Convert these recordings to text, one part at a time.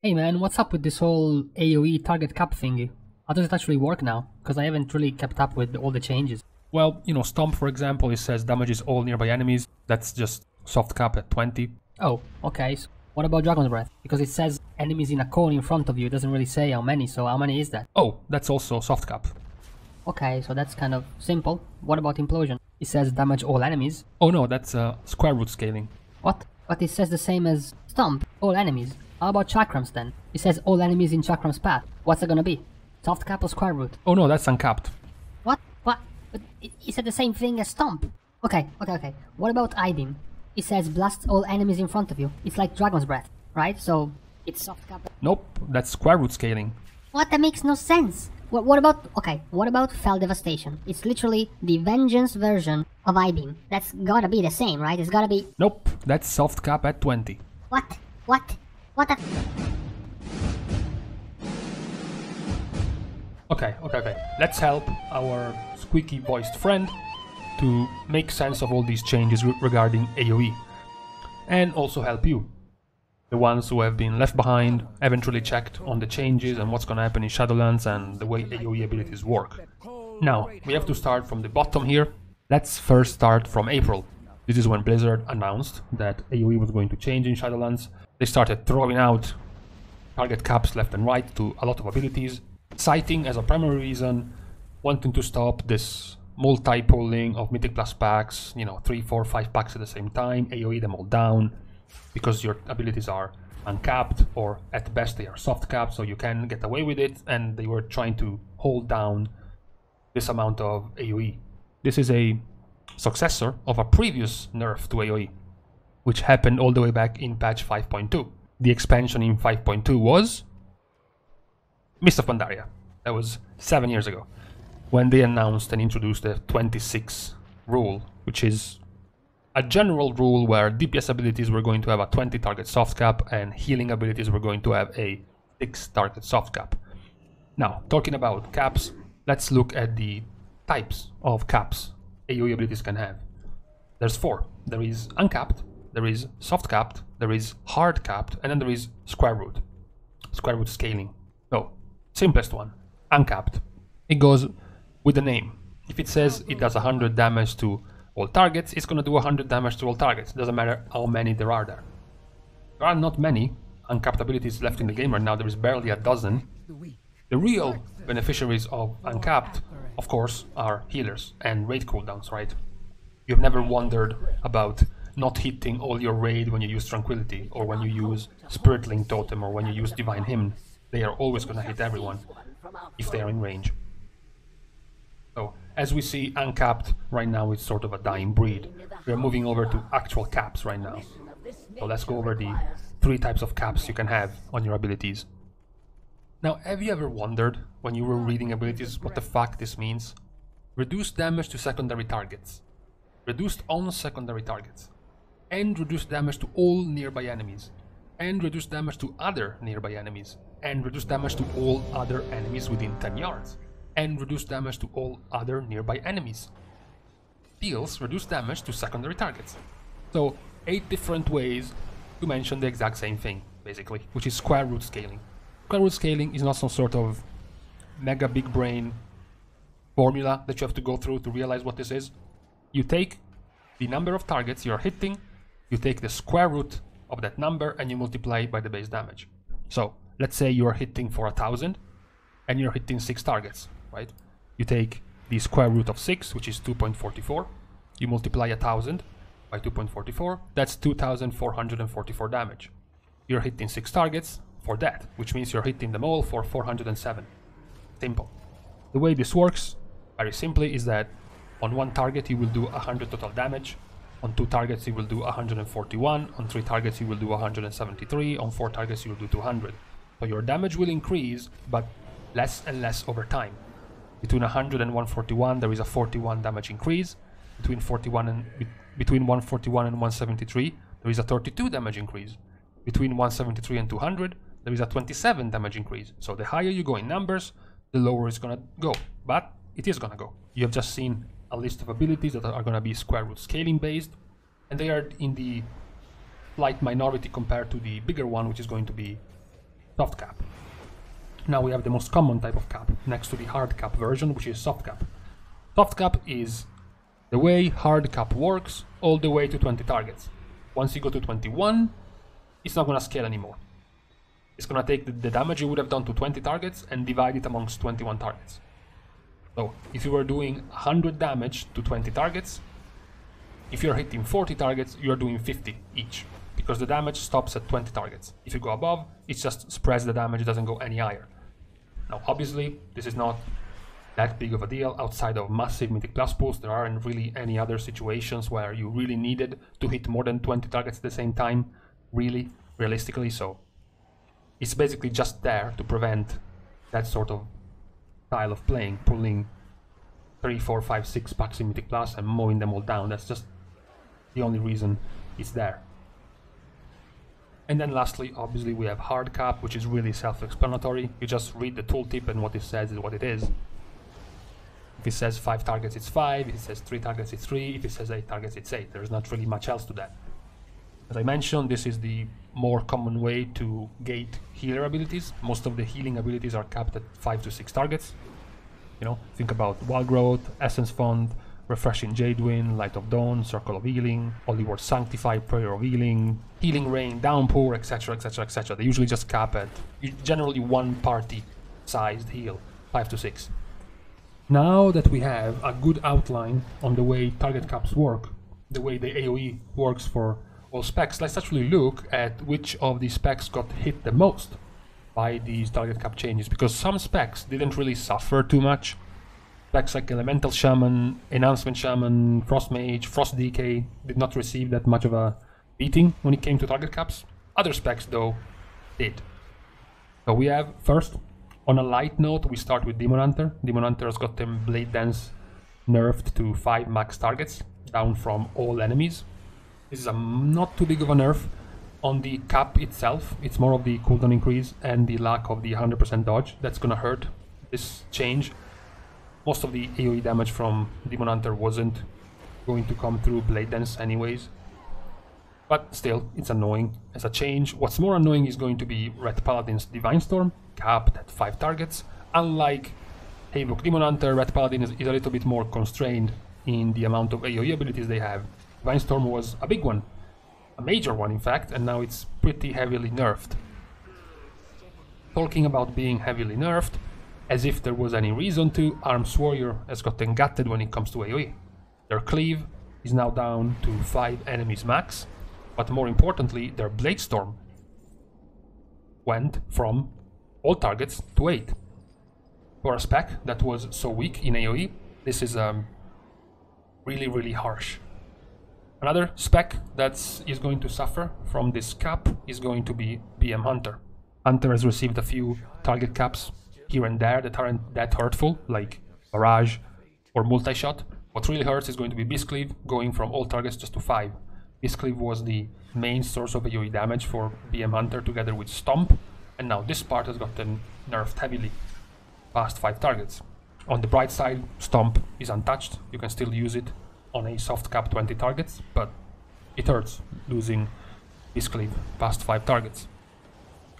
Hey man, what's up with this whole AoE target cap thingy? How does it actually work now? Because I haven't really kept up with all the changes. Well, Stomp, for example, it says damages all nearby enemies. That's just soft cap at 20. Oh, okay, so what about Dragon's Breath? Because it says enemies in a cone in front of you, it doesn't really say how many, so how many is that? Oh, that's also soft cap. Okay, so that's kind of simple. What about Implosion? It says damage all enemies. Oh no, that's square root scaling. What? But it says the same as Stomp, all enemies. How about Chakrams then? It says all enemies in Chakram's path. What's it gonna be? Soft cap or square root? Oh no, that's uncapped. What? What? But it said the same thing as Stomp. Okay. What about I-Beam? It says blasts all enemies in front of you. It's like Dragon's Breath, right? So it's soft cap. Nope, that's square root scaling. What? That makes no sense. What about... Okay, what about Fell Devastation? It's literally the Vengeance version of I-Beam. That's gotta be the same, right? It's gotta be... Nope, that's soft cap at 20. What? What? What the... Okay. Let's help our squeaky voiced friend to make sense of all these changes regarding AoE. And also help you, the ones who have been left behind, haven't really checked on the changes and what's gonna happen in Shadowlands and the way AoE abilities work. Now, we have to start from the bottom here. Let's first start from April. This is when Blizzard announced that AoE was going to change in Shadowlands. They started throwing out target caps left and right to a lot of abilities, citing as a primary reason wanting to stop this multi-pulling of Mythic Plus packs, 3, 4, 5 packs at the same time, AoE them all down, because your abilities are uncapped, or at best they are soft capped, so you can get away with it, and they were trying to hold down this amount of AoE. This is a successor of a previous nerf to AoE, which happened all the way back in patch 5.2. The expansion in 5.2 was Mist of Pandaria. That was 7 years ago, when they announced and introduced the 26 rule, which is a general rule where DPS abilities were going to have a 20 target soft cap and healing abilities were going to have a 6 target soft cap. Now, talking about caps, let's look at the types of caps AoE abilities can have. There's 4. There is uncapped, there is soft capped, there is hard capped, and then there is square root scaling. So, simplest one, uncapped. It goes with the name. If it says it does 100 damage to all targets, it's gonna do 100 damage to all targets. Doesn't matter how many there are there. There are not many uncapped abilities left in the game right now. There is barely a dozen. The real beneficiaries of uncapped, of course, are healers and raid cooldowns, right? You've never wondered about not hitting all your raid when you use Tranquility, or when you use Spirit Link Totem, or when you use Divine Hymn. They are always gonna hit everyone if they are in range. So, as we see, uncapped right now is sort of a dying breed. We are moving over to actual caps right now. So let's go over the 3 types of caps you can have on your abilities. Now, have you ever wondered, when you were reading abilities, what the fuck this means? Reduced damage to secondary targets, reduced on secondary targets, and reduced damage to all nearby enemies, and reduced damage to other nearby enemies, and reduced damage to all other enemies within 10 yards. And reduced damage to all other nearby enemies. Deals reduced damage to secondary targets. So 8 different ways to mention the exact same thing, basically, which is square root scaling. Square root scaling is not some sort of mega big brain formula that you have to go through to realize what this is. You take the number of targets you're hitting, you take the square root of that number, and you multiply it by the base damage. So let's say you're hitting for 1,000 and you're hitting 6 targets. Right? You take the square root of 6, which is 2.44. You multiply 1,000 by 2.44. That's 2,444 damage. You're hitting 6 targets for that, which means you're hitting them all for 407. Simple. The way this works, very simply, is that on 1 target you will do 100 total damage. On 2 targets you will do 141. On 3 targets you will do 173. On 4 targets you will do 200. So your damage will increase, but less and less over time. Between 100 and 141 there is a 41 damage increase. Between 141 and 173 there is a 32 damage increase. Between 173 and 200 there is a 27 damage increase. So the higher you go in numbers, the lower it's gonna go. But it is gonna go. You have just seen a list of abilities that are gonna be square root scaling based, and they are in the slight minority compared to the bigger one, which is going to be soft cap. Now we have the most common type of cap next to the hard cap version, which is soft cap. Soft cap is the way hard cap works all the way to 20 targets. Once you go to 21, it's not going to scale anymore. It's going to take the damage you would have done to 20 targets and divide it amongst 21 targets. So if you were doing 100 damage to 20 targets, if you're hitting 40 targets, you're doing 50 each, because the damage stops at 20 targets. If you go above, it just spreads the damage, it doesn't go any higher. Now obviously, this is not that big of a deal. Outside of massive Mythic Plus pools, there aren't really any other situations where you really needed to hit more than 20 targets at the same time, really, realistically. So it's basically just there to prevent that sort of style of playing, pulling 3, 4, 5, 6 packs in Mythic Plus and mowing them all down. That's just the only reason it's there. And then lastly, obviously, we have hard cap, which is really self-explanatory. You just read the tooltip and what it says is what it is. If it says 5 targets, it's 5. If it says 3 targets, it's 3. If it says 8 targets, it's 8. There's not really much else to that. As I mentioned, this is the more common way to gate healer abilities. Most of the healing abilities are capped at 5 to 6 targets. You know, think about Wall Growth, Essence Fund, Refreshing Jadewind, Light of Dawn, Circle of Healing, Holy Word Sanctify, Prayer of Healing, Healing Rain, Downpour, etc, etc, etc. They usually just cap at generally one party sized heal, 5 to 6. Now that we have a good outline on the way target caps work, the way the AoE works for all specs, let's actually look at which of these specs got hit the most by these target cap changes, because some specs didn't really suffer too much. Specs like Elemental Shaman, Enhancement Shaman, Frost Mage, Frost Decay did not receive that much of a beating when it came to target caps. Other specs, though, did. So we have, first, on a light note, we start with Demon Hunter. Demon Hunter has gotten Blade Dance nerfed to 5 max targets, down from all enemies. This is not too big of a nerf on the cap itself. It's more of the cooldown increase and the lack of the 100% dodge that's gonna hurt this change. Most of the AoE damage from Demon Hunter wasn't going to come through Blade Dance anyways. But still, it's annoying as a change. What's more annoying is going to be Red Paladin's Divine Storm, capped at 5 targets. Unlike Havoc Demon Hunter, Red Paladin is a little bit more constrained in the amount of AoE abilities they have. Divine Storm was a big one, a major one in fact, and now it's pretty heavily nerfed. Talking about being heavily nerfed, as if there was any reason to, Arms Warrior has gotten gutted when it comes to AoE. Their Cleave is now down to 5 enemies max, but more importantly, their Blade Storm went from all targets to 8. For a spec that was so weak in AoE, this is really, really harsh. Another spec that is going to suffer from this cap is going to be BM Hunter. Hunter has received a few target caps here and there that aren't that hurtful, like Barrage or Multi-Shot. What really hurts is going to be Beast Cleave, going from all targets just to 5. Beast Cleave was the main source of AoE damage for BM Hunter together with Stomp, and now this part has gotten nerfed heavily, past 5 targets. On the bright side, Stomp is untouched. You can still use it on a soft cap 20 targets, but it hurts losing Beast Cleave past 5 targets.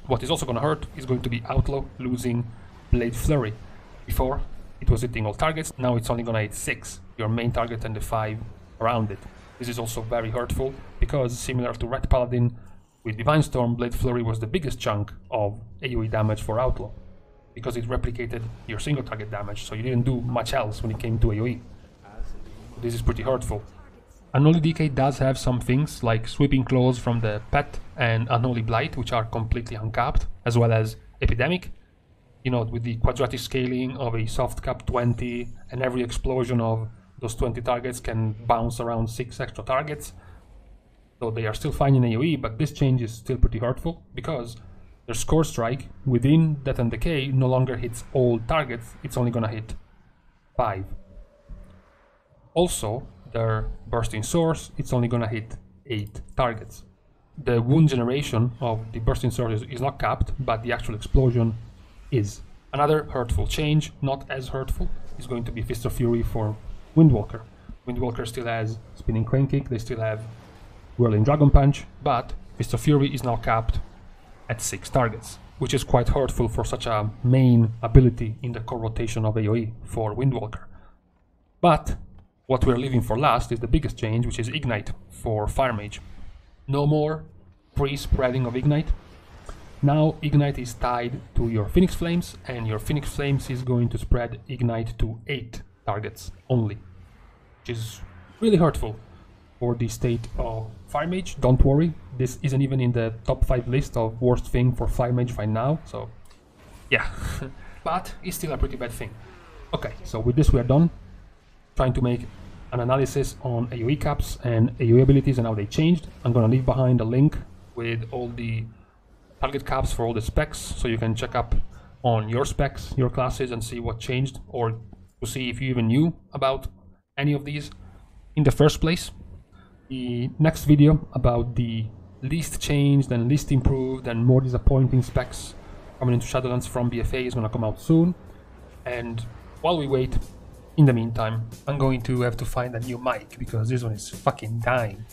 What is also going to hurt is going to be Outlaw losing Blade Flurry. Before, it was hitting all targets, now it's only going to hit 6, your main target and the 5 around it. This is also very hurtful, because similar to Red Paladin, with Divine Storm, Blade Flurry was the biggest chunk of AoE damage for Outlaw, because it replicated your single target damage, so you didn't do much else when it came to AoE. This is pretty hurtful. Unholy Decay does have some things like Sweeping Claws from the pet and Unholy Blight, which are completely uncapped, as well as Epidemic. You know, with the quadratic scaling of a soft cap 20, and every explosion of those 20 targets can bounce around 6 extra targets. So they are still fine in AoE, but this change is still pretty hurtful, because their Score Strike within Death and Decay no longer hits all targets, it's only gonna hit 5. Also, their Bursting Source, it's only gonna hit 8 targets. The wound generation of the Bursting Source is not capped, but the actual explosion is. Another hurtful change, not as hurtful, is going to be Fist of Fury for Windwalker. Windwalker still has Spinning Crane Kick, they still have Whirling Dragon Punch, but Fist of Fury is now capped at 6 targets. which is quite hurtful for such a main ability in the core rotation of AoE for Windwalker. But what we're leaving for last is the biggest change, which is Ignite for Fire Mage. No more pre-spreading of Ignite. Now Ignite is tied to your Phoenix Flames, and your Phoenix Flames is going to spread Ignite to 8 targets only, which is really hurtful for the state of Fire Mage. Don't worry, this isn't even in the top 5 list of worst thing for Fire Mage right now, so yeah, but it's still a pretty bad thing. Okay, so with this we are done, trying to make an analysis on AoE caps and AoE abilities and how they changed. I'm gonna leave behind a link with all the target caps for all the specs, so you can check up on your specs, your classes, and see what changed, or to see if you even knew about any of these in the first place. The next video about the least changed and least improved and more disappointing specs coming into Shadowlands from BFA is gonna come out soon. And while we wait, in the meantime, I'm going to have to find a new mic because this one is fucking dying.